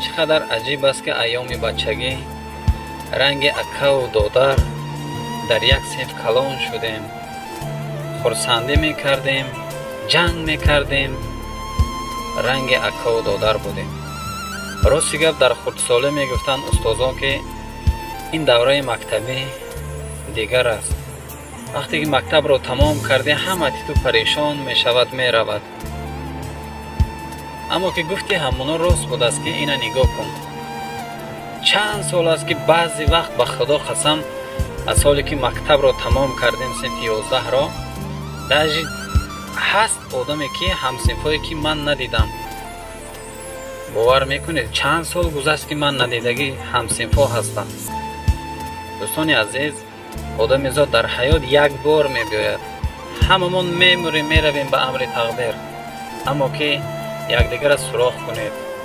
چقدر عجیب است که ایام بچگی رنگ اکا و دادر در یک صنف کلان شدیم. خرسندی میکردیم، جنگ میکردیم، رنگ اکا و دادر بودیم. راستی گپ در خردسالی میگفتند استادان که این دوره مکتبی دیگر است. وقتی که مکتب رو تمام کرده همه تو پریشان میشود میرود. اما که گفتی همونا راست بود است که اینا نگاه کن. چند سال است که بعضی وقت به خدا قسم از سالی که مکتب رو تمام کردیم صنف 11 را داجی هست آدمی که همصنفایی که من ندیدم. باور میکنید چند سال گذشت که من ندیدگی همصنفا هستم. دوستان عزیز، آدم زاد در حیات یک بار میباید. هممون میموریم میرویم به امر تقدیر. اما که یکدیگر را سراغ کنید.